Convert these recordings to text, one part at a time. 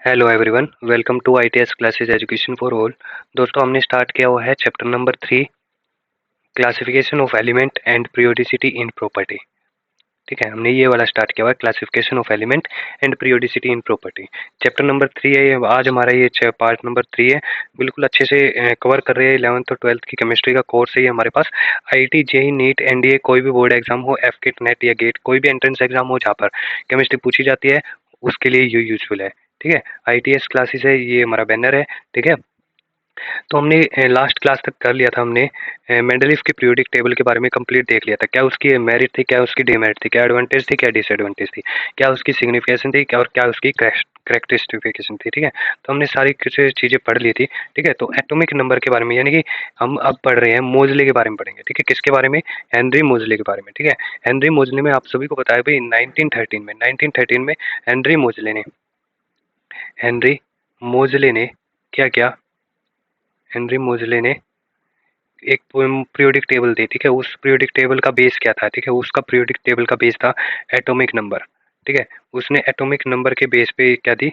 Hello everyone, welcome to ITS classes education for all. दोस्तों, हमने start किया हुआ है chapter number 3, classification of element and periodicity in property. ठीक है, हमने ये वाला स्टार्ट किया हुआ है, classification of element and periodicity in property. Chapter number 3 है ये, आज हमारा ये पार्ट नंबर 3 है। बिल्कुल अच्छे से कवर कर रहे हैं 11th और 12th की केमिस्ट्री का कोर्स है ये हमारे पास। आईटी, जेई, नीट, एनडीए, कोई भी बोर्ड एग्जाम हो, एफकेट, नेट या गेट, कोई भी एंट्रेंस एग्जाम हो जहाँ पर केमिस्ट्री पूछी जाती है, उसके लिए ये यूजफुल है। ठीक है, आईटीएस क्लासेस है, ये हमारा बैनर है। ठीक है, तो हमने लास्ट क्लास तक कर लिया था। हमने मेंडलीफ की पीरियोडिक टेबल के बारे में कंप्लीट देख लिया था। क्या उसकी मेरिट थी, क्या उसकी डिमेरिट थी, क्या एडवांटेज थी, क्या डिसएडवांटेज थी, क्या उसकी सिग्निफिकेशन थी, क्या और क्या उसकी करेक्टरिस्टिफिकेशन थी। ठीक है, तो हमने सारी कुछ चीज़ें पढ़ ली थी। ठीक है, तो एटॉमिक नंबर के बारे में, यानी कि हम अब पढ़ रहे हैं मोजले के बारे में पढ़ेंगे। ठीक है, किसके बारे में? हेनरी मोजले के बारे में। ठीक है, हेनरी मोजले में आप सभी को पता है भाई 1913 में हेनरी मोजले ने क्या किया? हेनरी मोजले ने एक पीरियोडिक टेबल दी। ठीक है, उस पीरियोडिक टेबल का बेस क्या था? ठीक है, उसका पीरियोडिक टेबल का बेस था एटॉमिक नंबर। ठीक है, उसने एटॉमिक नंबर के बेस पे क्या दी?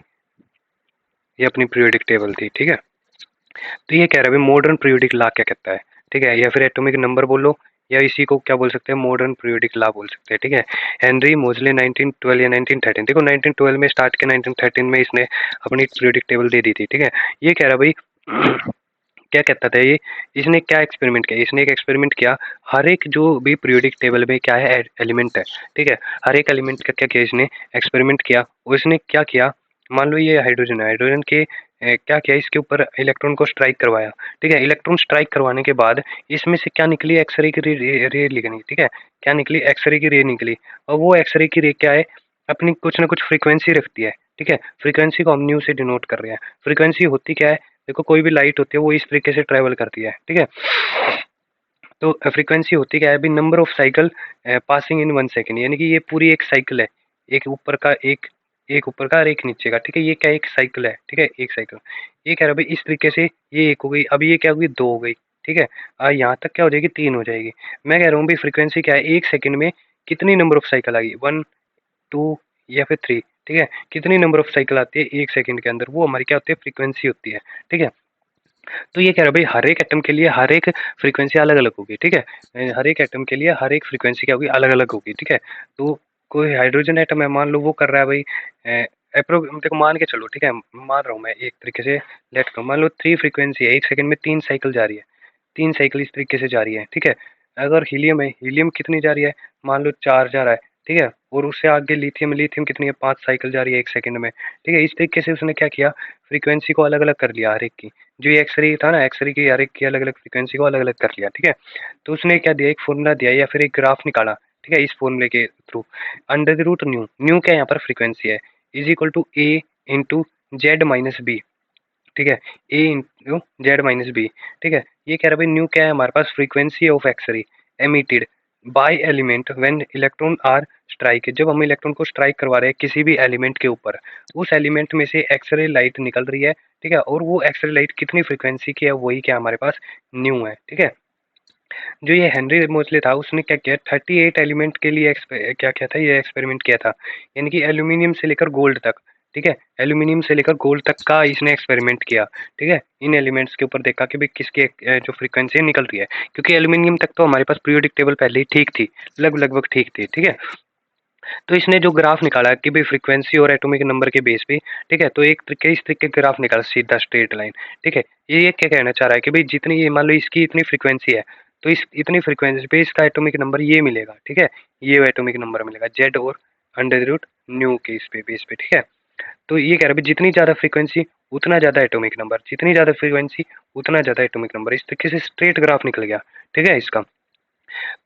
ये अपनी पीरियोडिक टेबल थी। ठीक है, तो ये कह रहा है मॉडर्न पीरियोडिक लॉ क्या कहता है? ठीक है, या फिर एटॉमिक नंबर बोलो, या इसी को क्या बोल सकते हैं, मॉडर्न पीरियोडिक लॉ बोल सकते हैं। ठीक है, हेनरी मोजले 1912 या 1913, देखो 1912 में स्टार्ट किया, 1913 में इसने अपनी पीरियोडिक टेबल दे दी थी। ठीक है, ये कह रहा भाई क्या कहता था ये? इसने क्या एक्सपेरिमेंट किया? इसने एक एक्सपेरिमेंट किया, हर एक जो भी पीरियोडिक टेबल में क्या है, एलिमेंट है। ठीक है, हर एक एलिमेंट का क्या किया इसने? एक्सपेरिमेंट किया। और इसने क्या किया? मान लो ये हाइड्रोजन है, हाइड्रोजन के क्या किया, इसके ऊपर इलेक्ट्रॉन को स्ट्राइक करवाया। ठीक है, इलेक्ट्रॉन स्ट्राइक करवाने के बाद इसमें से क्या निकली? एक्सरे की रे निकली। ठीक है, क्या निकली? एक्सरे की रे निकली। और वो एक्सरे की रे क्या है? अपनी कुछ ना कुछ फ्रीक्वेंसी रखती है। ठीक है, फ्रीक्वेंसी को हम न्यू से डिनोट कर रहे हैं। फ्रीक्वेंसी होती क्या है? देखो, कोई भी लाइट होती है वो इस तरीके से ट्रेवल करती है। ठीक है, तो फ्रीक्वेंसी होती क्या है अभी? Number of cycle passing in 1 second, यानी कि ये पूरी एक साइकिल है। एक ऊपर का, एक ऊपर का और एक नीचे का। ठीक है, ये क्या एक साइकिल है। ठीक है, एक साइकिल। ये कह रहा है भाई इस तरीके से ये एक हो गई, अब ये क्या हो गई? दो हो गई। ठीक है, यहाँ तक क्या हो जाएगी? तीन हो जाएगी। मैं कह रहा हूँ भाई फ्रीक्वेंसी क्या है? एक सेकंड में कितनी नंबर ऑफ साइकिल आ गई? 1, 2 या फिर 3। ठीक है, कितनी नंबर ऑफ साइकिल आती है एक सेकंड के अंदर? वो हमारी क्या होती है? फ्रीक्वेंसी होती है। ठीक है, तो ये कह रहा है भाई हर एक एटम के लिए हर एक फ्रीक्वेंसी अलग अलग होगी। ठीक है, हर एक एटम के लिए हर एक फ्रीक्वेंसी क्या होगी? अलग अलग होगी। ठीक है, तो कोई हाइड्रोजन एटम है, मान लो वो कर रहा है भाई अप्रो देखो मान के चलो। ठीक है, मान रहा हूँ मैं एक तरीके से, लेट करो, मान लो 3 फ्रीक्वेंसी है, एक सेकंड में 3 साइकिल जा रही है। 3 साइकिल इस तरीके से जा रही है। ठीक है, अगर हीलियम है, हीलियम कितनी जा रही है? मान लो 4 जा रहा है। ठीक है, और उससे आगे लिथियम, लिथियम कितनी है? 5 साइकिल जा रही है एक सेकंड में। ठीक है, इस तरीके से उसने क्या किया? फ्रीक्वेंसी को अलग अलग कर लिया हर एक की। जो ये एक्सरे था ना, एक्सरे की हर एक की अलग अलग फ्रीक्वेंसी को अलग अलग कर लिया। ठीक है, तो उसने क्या दिया? एक फॉर्मूला दिया या फिर एक ग्राफ निकाला। ठीक है, इस फॉर्मूले के through under the root nu, nu क्या यहाँ पर फ्रीक्वेंसी है, is equal to a into z minus b. ठीक है, a into z minus b. ठीक है, ये कह रहा है भाई न्यू क्या है हमारे पास? Frequency of x ray emitted by element when electron are strike, जब हम इलेक्ट्रॉन को स्ट्राइक करवा रहे हैं किसी भी एलिमेंट के ऊपर, उस एलिमेंट में से एक्सरे लाइट निकल रही है। ठीक है, और वो एक्सरे लाइट कितनी फ्रीक्वेंसी की है? वही क्या हमारे पास? न्यू है। ठीक है, जो ये हेनरी मोजले था उसने क्या किया? 38 एलिमेंट के लिए क्या किया था? ये एक्सपेरिमेंट किया था, यानी कि एल्यूमिनियम से लेकर गोल्ड तक। ठीक है, एल्यूमिनियम से लेकर गोल्ड तक का इसने एक्सपेरिमेंट किया। ठीक है, इन एलिमेंट्स के ऊपर देखा कि भाई किसकी जो फ्रीक्वेंसी निकल रही है, क्योंकि एल्यूमिनियम तक तो हमारे पास पीरियोडिक टेबल पहले ही ठीक थी, लगभग ठीक थी। ठीक है, तो इसने जो ग्राफ निकाला कि भाई फ्रीक्वेंसी और एटॉमिक नंबर के बेस पे। ठीक है, तो एक तरीके इस तरीके ग्राफ निकाला, सीधा स्ट्रेट लाइन। ठीक है, ये क्या कहना चाह रहा है कि भाई जितनी ये मान लो इसकी इतनी फ्रीक्वेंसी है, तो इस इतनी फ्रीक्वेंसी पे इसका एटॉमिक नंबर ये मिलेगा। ठीक है, ये एटॉमिक नंबर मिलेगा जेड और अंडर रूट न्यू के इस पे बेस पे। ठीक है, तो ये कह रहा है भाई जितनी ज्यादा फ्रीक्वेंसी उतना ज्यादा एटॉमिक नंबर, जितनी ज्यादा फ्रीक्वेंसी उतना ज्यादा एटॉमिक नंबर, इस तरीके से स्ट्रेट ग्राफ निकल गया। ठीक है, इसका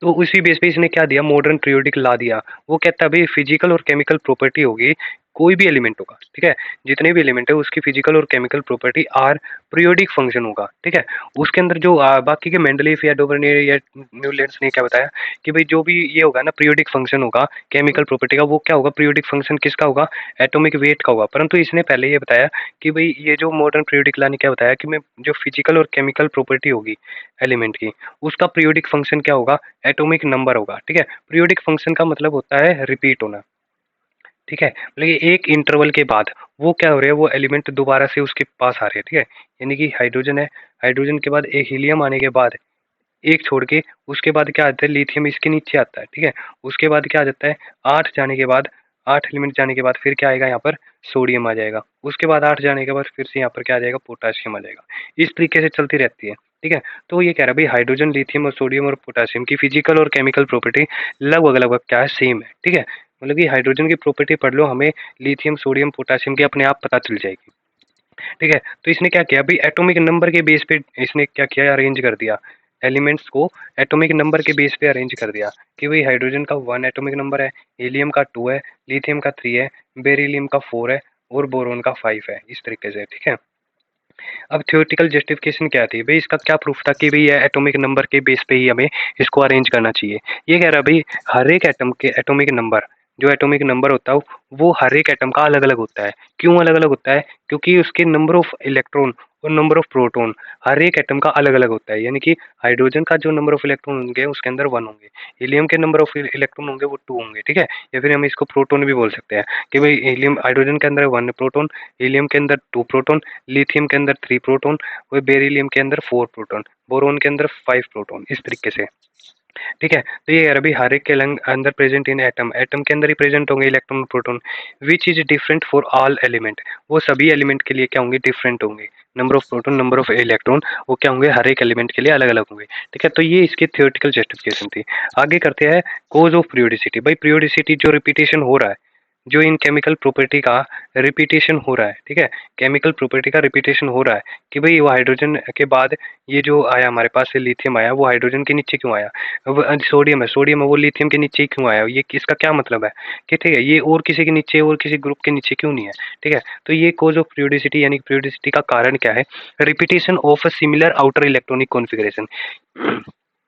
तो उसी बेस पे इसने क्या दिया? मॉडर्न पीरियोडिक ला दिया। वो कहता है भाई फिजिकल और केमिकल प्रॉपर्टी होगी, कोई भी एलिमेंट होगा। ठीक है, जितने भी एलिमेंट है उसकी फिजिकल और chemical property are periodic function होगा। ठीक है, उसके अंदर जो बाकी के मेंडलीफ या डोवर्नियर या न्यूलैंड्स ने क्या बताया कि भाई जो भी ये होगा ना पीरियोडिक फंक्शन होगा केमिकल प्रॉपर्टी का, वो क्या होगा? पीरियोडिक फंक्शन किसका होगा? एटॉमिक वेट का होगा। परंतु इसने पहले ये बताया कि भाई ये जो मॉडर्न पीरियोडिक लॉ ने क्या बताया कि मैं जो फिजिकल और केमिकल प्रॉपर्टी होगी एलिमेंट की, उसका पीरियोडिक फंक्शन क्या होगा? एटॉमिक नंबर होगा। ठीक है, पीरियोडिक फंक्शन का मतलब होता है रिपीट होना। ठीक है? मतलब ये एक इंटरवल के बाद वो क्या हो रहा है, वो एलिमेंट दोबारा से उसके पास आ रहे हैं, ठीक है? यानी कि हाइड्रोजन है, हाइड्रोजन के बाद एक हीलियम आने के बाद एक छोड़ के उसके बाद क्या आता है, लिथियम इसके नीचे आता है, ठीक है? उसके बाद क्या आ जाता है, 8 जाने के बाद, 8 एलिमेंट जाने के बाद फिर क्या आएगा यहाँ पर, सोडियम आ जाएगा। उसके बाद 8 जाने के बाद फिर से यहाँ पर क्या आ जाएगा, पोटेशियम आ जाएगा। इस तरीके से चलती रहती है, ठीक है? तो ये कह रहा है भाई हाइड्रोजन, लिथियम और सोडियम और पोटेशियम की फिजिकल और केमिकल प्रॉपर्टी लगभग-लगभग क्या है, सेम है, ठीक है? मतलब कि हाइड्रोजन की प्रॉपर्टी पढ़ लो, हमें लिथियम, सोडियम, पोटेशियम की अपने आप पता चल जाएगी, ठीक है? तो इसने क्या किया भाई, एटॉमिक नंबर के बेस पे इसने क्या किया, अरेंज कर दिया एलिमेंट्स को, एटॉमिक नंबर के बेस पे अरेंज कर दिया कि भाई हाइड्रोजन का 1 एटॉमिक नंबर है, हीलियम का 2 है, लिथियम का 3 है, बेरिलियम का 4 है और बोरोन का 5 है, इस तरीके से, ठीक है? अब थ्योरेटिकल जस्टिफिकेशन क्या थी भाई, इसका क्या प्रूफ था कि भाई ये एटॉमिक नंबर के बेस पे ही हमें इसको अरेंज करना चाहिए। ये कह रहा है भाई हर एक एटम के एटॉमिक नंबर, जो एटॉमिक नंबर होता है वो हर एक एटम का अलग अलग होता है। क्यों अलग अलग होता है? क्योंकि उसके नंबर ऑफ इलेक्ट्रॉन और नंबर ऑफ प्रोटॉन हर एक एटम का अलग अलग होता है। यानी कि हाइड्रोजन का जो नंबर ऑफ इलेक्ट्रॉन होंगे उसके अंदर 1 होंगे, हीलियम के नंबर ऑफ इलेक्ट्रॉन होंगे वो 2 होंगे, ठीक है? या फिर हम इसको प्रोटॉन भी बोल सकते हैं कि भाई हीलियम, हाइड्रोजन के अंदर 1 प्रोटॉन, हीलियम के अंदर 2 प्रोटॉन, लिथियम के अंदर 3 प्रोटॉन और बेरिलियम के अंदर 4 प्रोटॉन, बोरोन के अंदर 5 प्रोटॉन, इस तरीके से, ठीक है? तो ये अरबी हर एक के अंदर प्रेजेंट इन एटम, एटम के अंदर ही प्रेजेंट होंगे electron proton, which is different for all element, वो सभी एलिमेंट के लिए क्या होंगे, डिफरेंट होंगे। Number of proton, number of electron, वो क्या होंगे, हर एक एलिमेंट के लिए अलग अलग होंगे, ठीक है? तो ये इसकी थियोरेटिकल जस्टिफिकेशन थी। आगे करते हैं कोज ऑफ पीरियोडिसिटी। भाई पीरियोडिसिटी जो रिपीटेशन हो रहा है, जो इन केमिकल प्रॉपर्टी का रिपीटेशन हो रहा है, ठीक है? केमिकल प्रॉपर्टी का रिपीटेशन हो रहा है कि भाई वो हाइड्रोजन के बाद ये जो आया हमारे पास से लिथियम आया, वो हाइड्रोजन के नीचे क्यों आया? अब सोडियम है, सोडियम है वो लिथियम के नीचे ही क्यों आया? ये इसका क्या मतलब है कि ठीक है, ये और किसी के नीचे और किसी ग्रुप के नीचे क्यों नहीं है, ठीक है? तो ये कॉज ऑफ पीरियोडिसिटी यानी पीरियोडिसिटी का कारण क्या है? Repetition of a similar outer electronic configuration.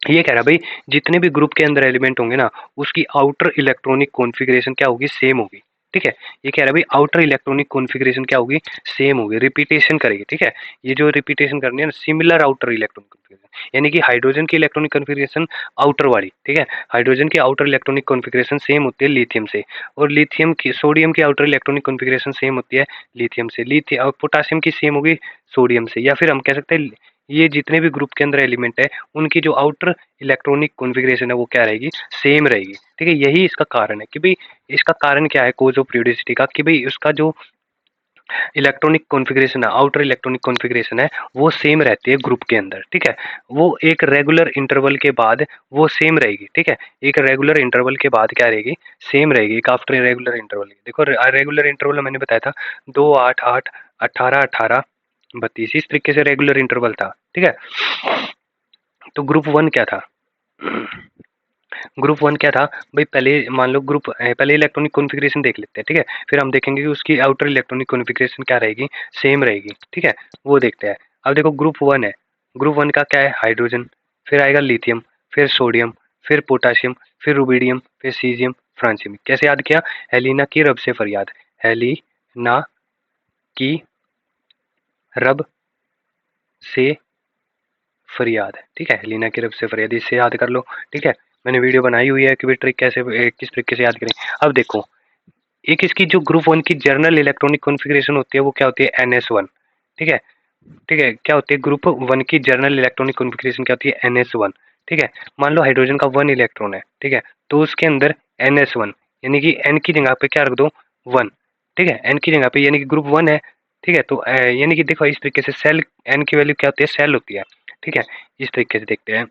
ये कह रहा है भाई जितने भी ग्रुप के अंदर एलिमेंट होंगे ना, उसकी आउटर इलेक्ट्रॉनिक कॉन्फ़िगरेशन क्या होगी, सेम होगी, ठीक है? ये कह रहा है भाई आउटर इलेक्ट्रॉनिक कॉन्फ़िगरेशन क्या होगी, सेम होगी, रिपीटेशन करेगी, ठीक है? ये जो रिपीटेशन करनी है ना, सिमिलर आउटर इलेक्ट्रॉनिक कॉन्फ़िगरेशन, यानी कि हाइड्रोजन की इलेक्ट्रॉनिक कॉन्फ़िगरेशन आउटर वाली, ठीक है? हाइड्रोजन की आउटर इलेक्ट्रॉनिक कॉन्फ़िगरेशन सेम होती है लिथियम से, और लिथियम की, सोडियम की आउटर इलेक्ट्रॉनिक कॉन्फ़िगरेशन सेम होती है लिथियम से, पोटेशियम की सेम होगी सोडियम से, या फिर हम कह सकते हैं ये जितने भी ग्रुप के अंदर एलिमेंट है उनकी जो आउटर इलेक्ट्रॉनिक कॉन्फ़िगरेशन है वो क्या रहेगी, सेम रहेगी, ठीक है? यही इसका कारण है कि भाई इसका कारण क्या है कोज ऑफ पीरियोडिसिटी का, कि भाई उसका जो इलेक्ट्रॉनिक कॉन्फ़िगरेशन है, आउटर इलेक्ट्रॉनिक कॉन्फ़िगरेशन है, वो सेम रहती है ग्रुप के अंदर, ठीक है? वो एक रेगुलर इंटरवल के बाद वो सेम रहेगी, ठीक है? एक रेगुलर इंटरवल के बाद क्या रहेगी, सेम रहेगी, एक आफ्टर रेगुलर इंटरवल। देखो रेगुलर इंटरवल मैंने बताया था 2, 8, 8, 18, 18, 32, इस तरीके से रेगुलर इंटरवल था, ठीक है? तो ग्रुप 1 क्या था? ग्रुप 1 क्या था? भाई पहले मान लो ग्रुप पहले इलेक्ट्रॉनिक कॉन्फ़िगरेशन देख लेते हैं, ठीक है? फिर हम देखेंगे कि उसकी आउटर इलेक्ट्रॉनिक कॉन्फ़िगरेशन क्या रहेगी, सेम रहेगी, ठीक है? वो देखते हैं। अब देखो ग्रुप 1 है, ग्रुप 1 का क्या है, हाइड्रोजन, फिर आएगा लिथियम, फिर सोडियम, फिर पोटेशियम, फिर रुबिडियम, फिर सीज़ियम, फ्रांसियम। कैसे याद किया? हेलिना की रब से फरियाद, हेलिना की रब से फरियाद, ठीक है? हेलिना की रब से फरियाद, इससे याद कर लो, ठीक है? मैंने वीडियो बनाई हुई है कि भाई ट्रिक कैसे किस तरीके से याद करें। अब देखो एक इसकी जो ग्रुप 1 की जर्नल इलेक्ट्रॉनिक कॉन्फ़िगरेशन होती है वो क्या होती है, NS1, ठीक है? ठीक है, क्या होती है ग्रुप 1 की जर्नल इलेक्ट्रॉनिक कॉन्फ़िगरेशन क्या होती है, NS1, ठीक है? मान लो हाइड्रोजन का 1 इलेक्ट्रॉन है, ठीक है? तो उसके अंदर NS1 यानी कि N की जगह पे क्या रख दो, 1, ठीक है? N की जगह पे यानी कि ग्रुप 1 है, ठीक है? तो यानी कि देखो इस तरीके से सेल N की वैल्यू क्या होती है, सेल होती है, ठीक है? इस तरीके से देखते हैं।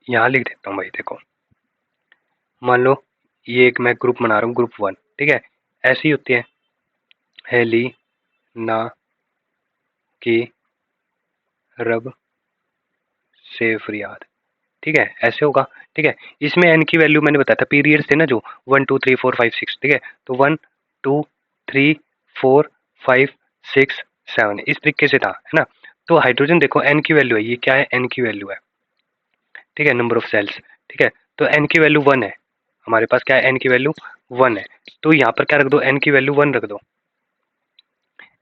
यहाँ लिख देता हूँ भाई देखो, मान लो ये एक मैं ग्रुप बना रहा हूँ ग्रुप 1, ठीक है? ऐसी होती है हेलिना की रब से फरियाद, ठीक है? ऐसे होगा, ठीक है? इसमें एन की वैल्यू मैंने बताया था, पीरियड्स थे ना जो 1 2 3 4 5 6, ठीक है? तो 1 2 3 4 5 6 7 इस तरीके से था, है ना? तो हाइड्रोजन देखो एन की वैल्यू है, ये क्या है, एन की वैल्यू है, ठीक है? नंबर ऑफ सेल्स, ठीक है? तो एन की वैल्यू 1 है, हमारे पास क्या है, एन की वैल्यू 1 है, तो यहाँ पर क्या रख दो, एन की वैल्यू 1 रख दो,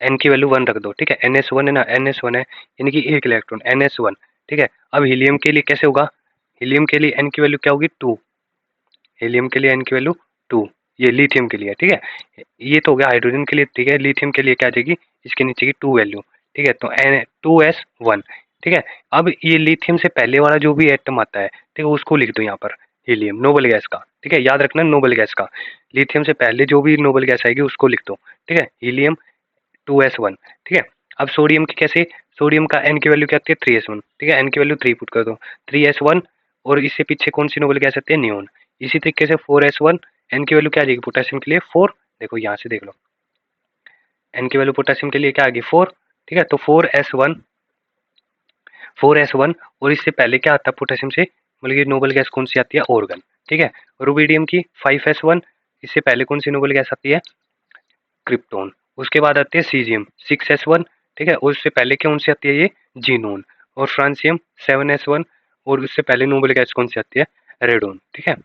एन की वैल्यू 1 रख दो, ठीक है? NS1 है ना, NS1 है यानी कि एक इलेक्ट्रॉन, NS1, ठीक है? अब हीलियम के लिए कैसे होगा, हीलियम के लिए एन की वैल्यू क्या होगी, 2, हीलियम के लिए n की वैल्यू 2, ये लिथियम के लिए, ठीक है। ये तो हो गया हाइड्रोजन के लिए, ठीक है। लिथियम के लिए क्या आ जाएगी, इसके नीचे की 2 वैल्यू, ठीक है। तो N2s1, ठीक है। अब ये लिथियम से पहले वाला जो भी एटम आता है, ठीक है, उसको लिख दो यहाँ पर, हीलियम नोबल गैस का, ठीक है, याद रखना नोबल गैस का। लिथियम से पहले जो भी नोबल गैस आएगी उसको लिख दो, ठीक है, हीलियम 2s1, ठीक है। अब सोडियम की कैसे, सोडियम का n की वैल्यू क्या आती है 3s1, ठीक है, n की वैल्यू 3 पुट कर दो, 3s1, और इससे पीछे कौन सी नोबल गैस आती है, नियोन। इसी तरीके से 4s1, n की वैल्यू क्या आ जाएगी पोटेशियम के लिए 4, देखो यहाँ से देख लो, n की वैल्यू पोटेशियम के लिए क्या आ गई 4, ठीक है। तो 4s1 और इससे पहले क्या आता है पोटेशियम से, मतलब ये नोबल गैस कौन सी आती है, ऑर्गन, ठीक है। रुबिडियम की 5s1, इससे पहले कौन सी नोबल गैस आती है, क्रिप्टोन। उसके बाद आती है सीजियम 6s1, ठीक है, और उससे पहले कौन सी आती है ये, जीनोन। और फ्रांसियम 7s1, और उससे पहले नोबल गैस कौन सी आती है, रेडोन, ठीक है।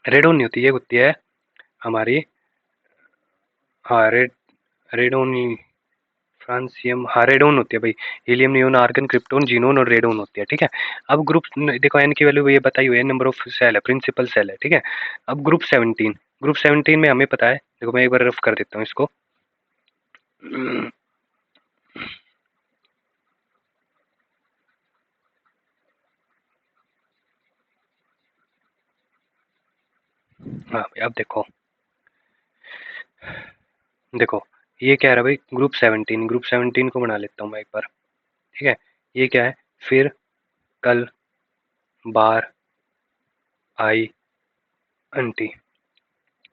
रेडोन नहीं होती, ये होती है हमारी, हाँ रेडोन, फ्रांसियम, हाँ रेडोन होती है भाई। Helium, neon, argon, krypton, xenon और रेडोन होती है, ठीक है। अब ग्रुप देखो एन की वैल्यू ये बताई हुई है, नंबर ऑफ सेल है, प्रिंसिपल सेल है, ठीक है। अब ग्रुप 17 में हमें पता है, देखो मैं एक बार रफ कर देता हूँ इसको। हाँ अब देखो, देखो ये क्या है भाई, ग्रुप 17 को बना लेता हूँ मैं एक बार, ठीक है। ये क्या है, फिर, कल, बार, आई, अंटी,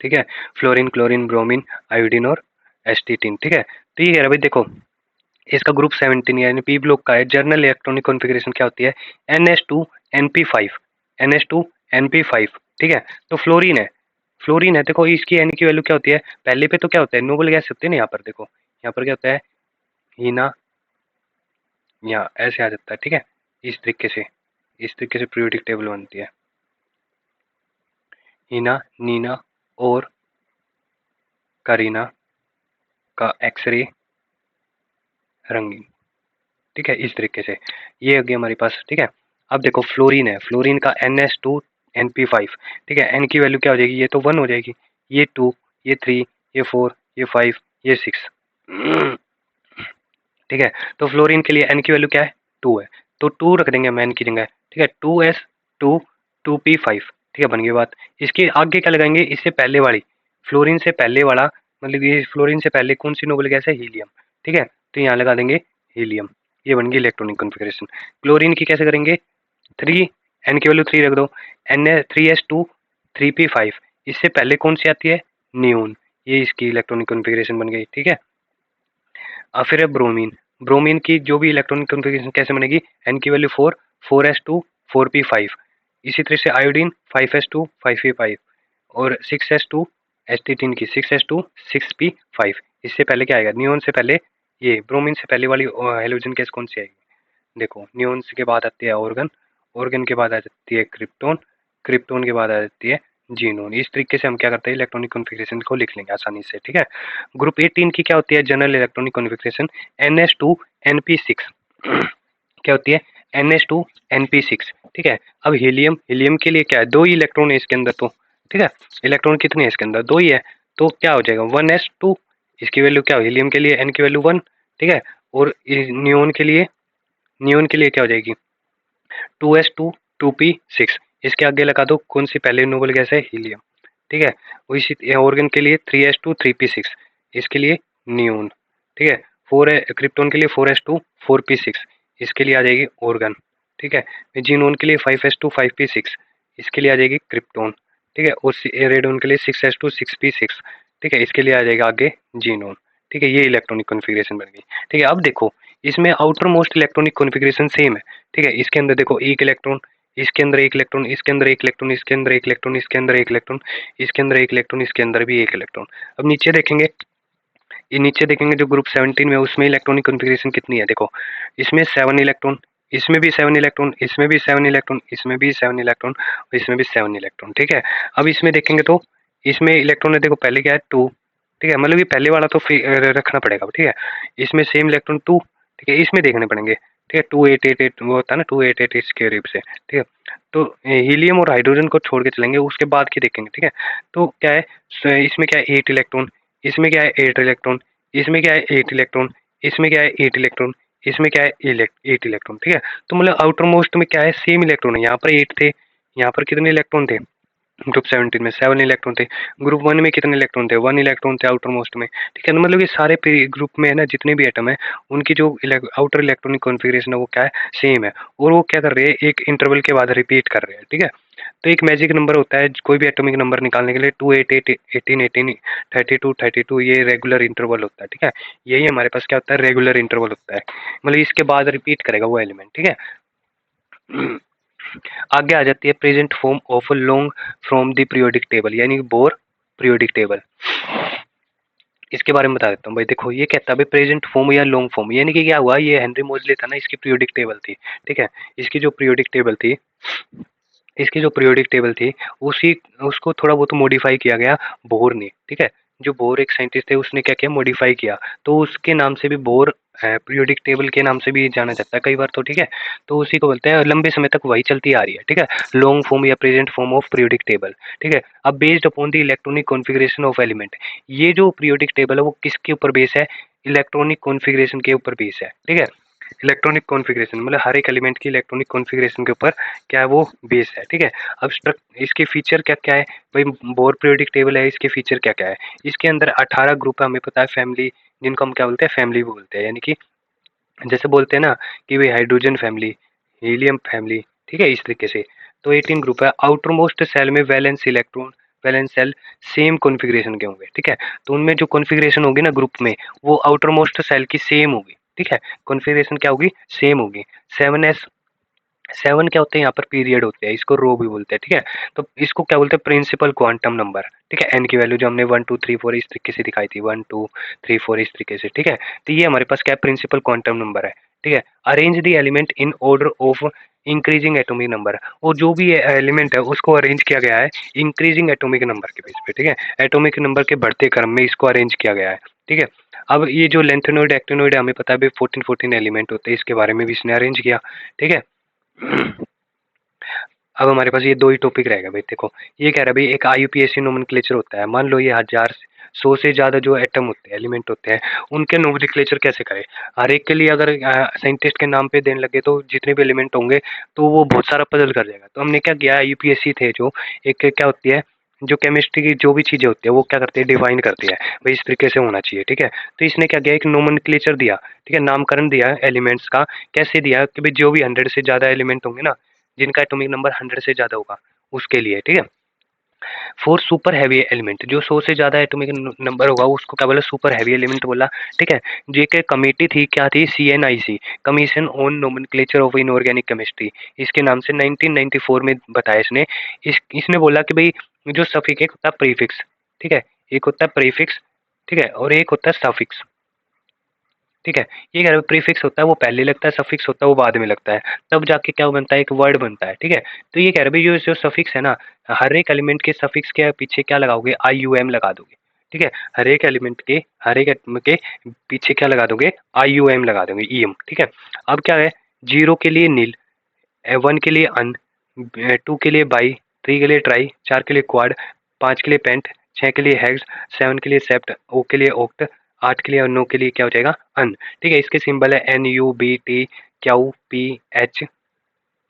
ठीक है। फ्लोरीन, क्लोरीन, ब्रोमीन, आयोडीन और एस्टीटीन, ठीक है। तो ये कह रहा है भाई देखो, इसका ग्रुप 17 यानी पी ब्लॉक का है, जर्नल इलेक्ट्रॉनिक कॉन्फ़िगरेशन क्या होती है, NH2 NP5, NH2 NP5, ठीक है। तो फ्लोरीन है देखो, इसकी एन की वैल्यू क्या होती है, पहले पे तो क्या होता है नोबल गैस होती है ना, यहाँ पर देखो, यहाँ पर क्या होता है, हीना, यहाँ ऐसे आ जाता है, ठीक है। इस तरीके से पीरियोडिक टेबल बनती है, हीना, नीना और करीना का एक्सरे रंगीन, ठीक है, इस तरीके से ये हो गया हमारे पास, ठीक है। अब देखो फ्लोरीन का NH2NP5, ठीक है, एन की वैल्यू क्या हो जाएगी, ये तो 1 हो जाएगी, ये 2, ये 3, ये 4, ये 5, ये 6, ठीक है। तो फ्लोरीन के लिए एन की वैल्यू क्या है, 2 है, तो 2 रख देंगे हम एन की जगह, ठीक है। 2s2 2p5, ठीक है, बन गई बात। इसके आगे क्या लगाएंगे, इससे पहले वाली, फ्लोरीन से पहले वाला, मतलब ये फ्लोरीन से पहले कौन सी नोबल गैस है, हीलियम, ठीक है। तो यहाँ लगा देंगे हीलियम, ये बन गई इलेक्ट्रॉनिक कॉन्फ़िगरेशन। क्लोरीन की कैसे करेंगे, 3, एन की वैल्यू 3 रख दो, Na3s2 3p5, इससे पहले कौन सी आती है, नियोन, ये इसकी इलेक्ट्रॉनिक कॉन्फ़िगरेशन बन गई, ठीक है। और फिर है ब्रोमीन की जो भी इलेक्ट्रॉनिक कॉन्फ़िगरेशन कैसे बनेगी, एन की वैल्यू 4, 4s2 4p5, इसी तरह से आयोडीन 5s2 5p5, और 6s2 एस्टीटीन की 6s2 6p5, इससे पहले क्या आएगा, नियोन से पहले, ये ब्रोमीन से पहले वाली हेलोजन गैस कौन सी आएगी, देखो नियोन के बाद आती है ऑर्गन के बाद आ जाती है क्रिप्टोन के बाद आ जाती है जीनोन। इस तरीके से हम क्या करते हैं, इलेक्ट्रॉनिक कॉन्फ़िगरेशन को लिख लेंगे आसानी से, ठीक है। ग्रुप 18 की क्या होती है, जनरल इलेक्ट्रॉनिक कॉन्फ़िगरेशन, NH2NP6, क्या होती है, NH2NP6, ठीक है। अब हीलियम के लिए क्या है, 2 ही इलेक्ट्रॉन है इसके अंदर, तो ठीक है, इलेक्ट्रॉन कितने हैं इसके अंदर, 2 ही है, तो क्या हो जाएगा 1s2, इसकी वैल्यू क्या, हीलियम के लिए एन की वैल्यू 1, ठीक है। और नियोन के लिए क्या हो जाएगी, 2s2 2p6, इसके आगे लगा दो कौन सी पहले नोबल गैस है, हीलियम, ठीक है। और इसी ऑर्गन के लिए 3s2 3p6, इसके लिए नियोन, ठीक है। क्रिप्टोन के लिए 4s2 4p6, इसके लिए आ जाएगी ऑर्गन, ठीक है। जीनोन के लिए 5s2 5p6, इसके लिए आ जाएगी क्रिप्टोन, ठीक है। और रेडोन के लिए 6s2 6p6, ठीक है, इसके लिए आ जाएगा आगे जीनोन, ठीक है। ये इलेक्ट्रॉनिक कॉन्फ़िगरेशन बन गई, ठीक है। अब देखो इसमें outer most electronic configuration same है, ठीक है। इसके अंदर देखो एक इलेक्ट्रॉन, इसके अंदर एक इलेक्ट्रॉन, इसके अंदर एक इलेक्ट्रॉन, इसके अंदर एक इलेक्ट्रॉन, इसके अंदर एक इलेक्ट्रॉन, इसके अंदर एक इलेक्ट्रॉन, इसके अंदर भी एक इलेक्ट्रॉन। अब नीचे देखेंगे, ये नीचे देखेंगे जो ग्रुप 17 में, उसमें इलेक्ट्रॉनिक कॉन्फ़िगरेशन कितनी है, देखो इसमें 7 इलेक्ट्रॉन, इसमें भी 7 इलेक्ट्रॉन, इसमें भी 7 इलेक्ट्रॉन, इसमें भी 7 इलेक्ट्रॉन, और इसमें भी 7 इलेक्ट्रॉन, ठीक है। अब इसमें देखेंगे तो इसमें इलेक्ट्रॉन है, देखो पहले क्या है 2, ठीक है, मतलब ये पहले वाला तो रखना पड़ेगा, ठीक है। इसमें सेम इलेक्ट्रॉन 2, ठीक है, इसमें देखने पड़ेंगे, ठीक है, 2888 वो होता है ना, 2888 इसके करीब से, ठीक है। तो हीलियम और हाइड्रोजन को छोड़ के चलेंगे, उसके बाद की देखेंगे, ठीक है। तो क्या है, इसमें क्या है 8 इलेक्ट्रॉन, इसमें क्या है 8 इलेक्ट्रॉन, इसमें क्या है 8 इलेक्ट्रॉन, इसमें क्या है 8 इलेक्ट्रॉन, इसमें क्या है 8 इलेक्ट्रॉन, ठीक है। तो मतलब आउटर मोस्ट में क्या है सेम इलेक्ट्रॉन है, यहाँ पर 8 थे, यहाँ पर कितने इलेक्ट्रॉन थे ग्रुप 17 में 7 इलेक्ट्रॉन थे, ग्रुप 1 में कितने इलेक्ट्रॉन थे 1 इलेक्ट्रॉन थे आउटर मोस्ट में, ठीक है। तो मतलब ये सारे ग्रुप में है ना जितने भी एटम है उनकी जो आउटर इलेक्ट्रॉनिक कॉन्फ़िगरेशन है वो क्या है सेम है, और वो क्या कर रहे हैं एक इंटरवल के बाद रिपीट कर रहे हैं, ठीक है। तो एक मैजिक नंबर होता है कोई भी एटॉमिक नंबर निकालने के लिए 2 8 8 18 18 32 32, ये रेगुलर इंटरवल होता है, ठीक है। यही हमारे पास क्या होता है रेगुलर इंटरवल होता है, मतलब इसके बाद रिपीट करेगा वो एलिमेंट, ठीक है। आगे आ जाती है present form of long from the periodic table, यानी बोर पीरियोडिक टेबल। इसके बारे में बता देता हूँ भाई, देखो ये कहता है भाई प्रेजेंट फॉर्म या लॉन्ग फॉर्म, यानी कि क्या हुआ, ये हेनरी मोजले था ना, इसकी पीरियोडिक टेबल थी, ठीक है। इसकी जो पीरियोडिक टेबल थी, इसकी जो पीरियोडिक टेबल थी उसी उसको थोड़ा बहुत मॉडिफाई किया गया बोर ने, ठीक है। जो बोर एक साइंटिस्ट थे उसने क्या किया मॉडिफाई किया, तो उसके नाम से भी बोर पीरियोडिक टेबल के नाम से भी जाना जाता है कई बार, तो ठीक है। तो उसी को बोलते हैं, लंबे समय तक वही चलती आ रही है, ठीक है, लॉन्ग फॉर्म या present form of periodic table, ठीक है। अब based upon the electronic configuration of element, ये जो पीरियोडिक टेबल है वो किसके ऊपर बेस है, इलेक्ट्रॉनिक कॉन्फ़िगरेशन के ऊपर बेस है, ठीक है। इलेक्ट्रॉनिक कॉन्फ़िगरेशन मतलब हर एक एलिमेंट की इलेक्ट्रॉनिक कॉन्फ़िगरेशन के ऊपर क्या है वो बेस है, ठीक है। अब इसके फीचर क्या क्या है भाई, बोर पीरियोडिक टेबल है, इसके फीचर क्या क्या है, इसके अंदर 18 ग्रुप है, हमें पता है फैमिली, जिनको हम क्या बोलते हैं फैमिली बोलते हैं, यानी कि जैसे बोलते हैं ना कि भाई हाइड्रोजन फैमिली, हीलियम फैमिली, ठीक है, इस तरीके से। तो 18 ग्रुप है। आउटर मोस्ट सेल में valence electron, valence shell same configuration के होंगे, ठीक है। तो उनमें जो कॉन्फ़िगरेशन होगी ना ग्रुप में, वो आउटर मोस्ट सेल की सेम होगी, ठीक है। कॉन्फ़िगरेशन क्या होगी सेम होगी। 7s 7 क्या होते हैं यहाँ पर पीरियड होते हैं, इसको रो भी बोलते हैं, ठीक है। तो इसको क्या बोलते हैं प्रिंसिपल क्वांटम नंबर, ठीक है। एन की वैल्यू जो हमने 1 2 3 4 इस तरीके से दिखाई थी, 1 2 3 4 इस तरीके से, ठीक है। तो ये हमारे पास क्या है प्रिंसिपल क्वांटम नंबर है, ठीक है। Arrange the element in order of increasing atomic number, और जो भी एलिमेंट है उसको अरेंज किया गया है इंक्रीजिंग एटॉमिक नंबर के बेस पे, ठीक है। एटॉमिक नंबर के बढ़ते क्रम में इसको अरेंज किया गया है, ठीक है। अब ये जो लेंथेनॉइड एक्टिनॉइड हमें पता है 14 14 एलिमेंट होते हैं, इसके बारे में भी इसने अरेंज किया, ठीक है। अब हमारे पास ये दो ही टॉपिक रहेगा भाई, देखो ये कह रहा है भाई एक आईयूपीएसी नोमेनक्लेचर होता है, मान लो ये 1000 100 से ज़्यादा जो एटम होते हैं एलिमेंट होते हैं उनके नोमेनक्लेचर कैसे करें। हर एक के लिए अगर साइंटिस्ट के नाम पे देने लगे तो जितने भी एलिमेंट होंगे तो वो बहुत सारा पजल कर जाएगा। तो हमने क्या किया, आईयूपीएसी थे जो एक क्या होती है जो केमिस्ट्री की जो भी चीज़ें होती है वो क्या करते हैं डिफाइन करती है भाई इस तरीके से होना चाहिए, ठीक है। तो इसने क्या किया एक नोमेनक्लेचर दिया, ठीक है, नामकरण दिया एलिमेंट्स का। कैसे दिया कि भाई जो भी 100 से ज़्यादा एलिमेंट होंगे ना, जिनका एटॉमिक नंबर 100 से ज़्यादा होगा उसके लिए, ठीक है। फॉर सुपर हैवी एलिमेंट, जो 100 से ज़्यादा एटॉमिक नंबर होगा उसको क्या बोला सुपर हैवी एलिमेंट बोला, ठीक है। जेके कमेटी थी क्या थी, CNIC, commission on nomenclature of inorganic chemistry, इसके नाम से 1994 में बताया इसने। इसने बोला कि भाई जो सफिक्स एक होता है प्रीफिक्स, ठीक है, एक होता है प्रीफिक्स, ठीक है, और एक होता है सफिक्स, ठीक है। ये कह रहे प्रीफिक्स होता है वो पहले लगता है, सफिक्स होता है वो बाद में लगता है, तब जाके क्या बनता है एक वर्ड बनता है, ठीक है। तो ये कह रहे भाई जो सफिक्स है ना, हर एक एलिमेंट के सफिक्स के पीछे क्या लगाओगे आई यू एम लगा दोगे, ठीक है। हर एक एलिमेंट के हर एक एटम के पीछे क्या लगा दोगे आई यू एम लगा दोगे ई एम, ठीक है। अब क्या है 0 के लिए नील, 1 के लिए अन, 2 के लिए बाई, 3 के लिए ट्राई, 4 के लिए क्वाड, 5 के लिए पेंट, 6 के लिए हेक्स, 7 के लिए सेप्ट, ओ के लिए ओक्ट, 8 के लिए और 9 के लिए क्या हो जाएगा अन, ठीक है। इसके सिंबल है N U B T Q P H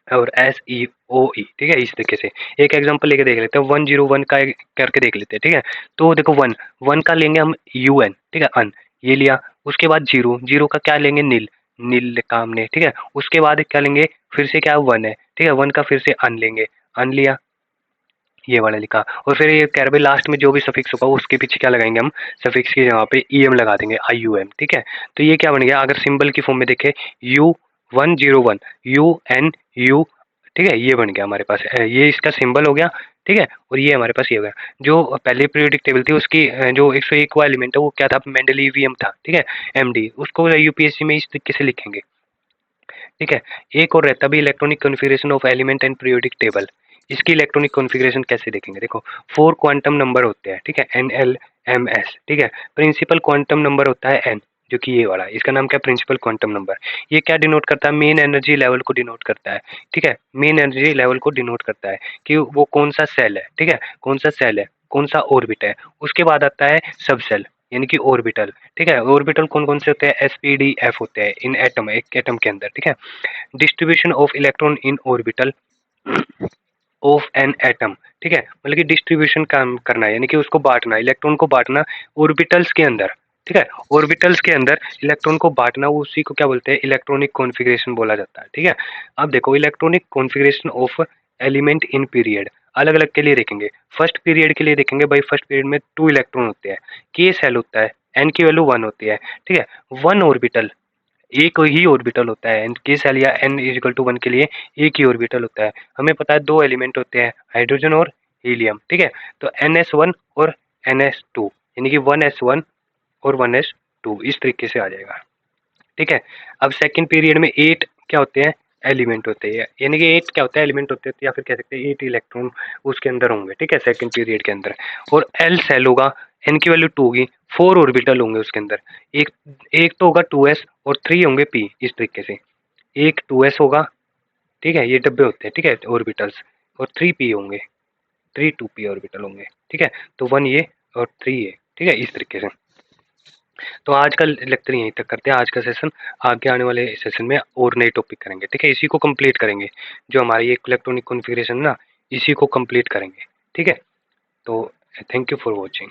और एस ई ओ ई, ठीक है, इस तरीके से। एक एग्जांपल लेके देख लेते हैं 101 का करके देख लेते हैं, ठीक है। तो देखो 1 1 का लेंगे हम यू एन, ठीक है, अन, ये लिया। उसके बाद 0 0 का क्या लेंगे नील, नील का हमने, ठीक है। उसके बाद क्या लेंगे फिर से क्या 1 है, ठीक है, 1 का फिर से अन लेंगे, अन लिया, ये वाला लिखा। और फिर ये कह रहे भाई लास्ट में जो भी सफिक्स होगा उसके पीछे क्या लगाएंगे हम, सफिक्स की जगह पे ई एम लगा देंगे आई यू एम, ठीक है। तो ये क्या बन गया अगर सिंबल की फॉर्म में देखे U101 यू एन यू, ठीक है, ये बन गया हमारे पास, ये इसका सिंबल हो गया, ठीक है। और ये हमारे पास ये हो गया। जो पहले पीरियोडिक टेबल थी उसकी जो 101 वाला एलिमेंट है वो क्या था मेंडलीवियम था, ठीक है, एमडी, उसको यूपीएससी में इस तरीके से लिखेंगे, ठीक है। एक और रहता भी electronic configuration of element and periodic table. इसकी इलेक्ट्रॉनिक कॉन्फ़िगरेशन कैसे देखेंगे, देखो 4 क्वांटम नंबर होते हैं, ठीक है, एन एल एम एस, ठीक है। प्रिंसिपल क्वांटम नंबर होता है एन, जो कि ये वाला, इसका नाम क्या है, प्रिंसिपल क्वांटम नंबर। ये क्या डिनोट करता है, मेन एनर्जी लेवल को डिनोट करता है, ठीक है, मेन एनर्जी लेवल को डिनोट करता है कि वो कौन सा सेल है, ठीक है, कौन सा सेल है, कौन सा ऑर्बिट है। उसके बाद आता है सब सेल यानी कि ऑर्बिटल, ठीक है। ऑर्बिटल कौन कौन से होते हैं, sp d f होते हैं इन एटम, एक एटम के अंदर, ठीक है। Distribution of electron in orbital of an atom, ठीक है, मतलब कि डिस्ट्रीब्यूशन काम करना है यानी कि उसको बांटना, इलेक्ट्रॉन को बांटना ऑर्बिटल्स के अंदर, ठीक है, ऑर्बिटल्स के अंदर इलेक्ट्रॉन को बांटना, उसी को क्या बोलते हैं, इलेक्ट्रॉनिक कॉन्फ़िगरेशन बोला जाता है, ठीक है। अब देखो electronic configuration of element in period अलग अलग के लिए देखेंगे। फर्स्ट पीरियड के लिए देखेंगे भाई, फर्स्ट पीरियड में 2 इलेक्ट्रॉन होते हैं, k सेल होता है, n की वैल्यू 1 होती है, ठीक है। 1 ऑर्बिटल, एक ही ऑर्बिटल होता है, k सेल या n इक्वल टू 1 के लिए एक ही ऑर्बिटल होता है। हमें पता है 2 एलिमेंट होते हैं, हाइड्रोजन और हीलियम, ठीक है। तो ns1 और ns2 यानी कि 1s1 और 1s2 इस तरीके से आ जाएगा, ठीक है। अब सेकंड पीरियड में 8 क्या होते हैं, एलिमेंट होते हैं, यानी कि 8 क्या होता है, एलिमेंट होते हैं, या फिर कह सकते हैं 8 इलेक्ट्रॉन उसके अंदर होंगे, ठीक है, सेकंड पीरियड के अंदर। और एल सेल होगा, एन की वैल्यू 2 होगी, 4 ऑर्बिटल होंगे उसके अंदर, एक एक तो होगा 2s और 3 होंगे p, इस तरीके से एक 2s होगा, ठीक है, ये डब्बे होते हैं, ठीक है, ऑर्बिटल्स, और 3p होंगे, 3 2p ऑर्बिटल होंगे, ठीक है। तो 1 ये और 3 ये, ठीक है, इस तरीके से। तो आज का लेक्चर यहीं तक करते हैं, आज का सेशन। आगे आने वाले सेशन में और नए टॉपिक करेंगे, ठीक है, इसी को कंप्लीट करेंगे, जो हमारी ये इलेक्ट्रॉनिक कॉन्फ़िगरेशन ना, इसी को कंप्लीट करेंगे, ठीक है। तो थैंक यू फॉर वॉचिंग।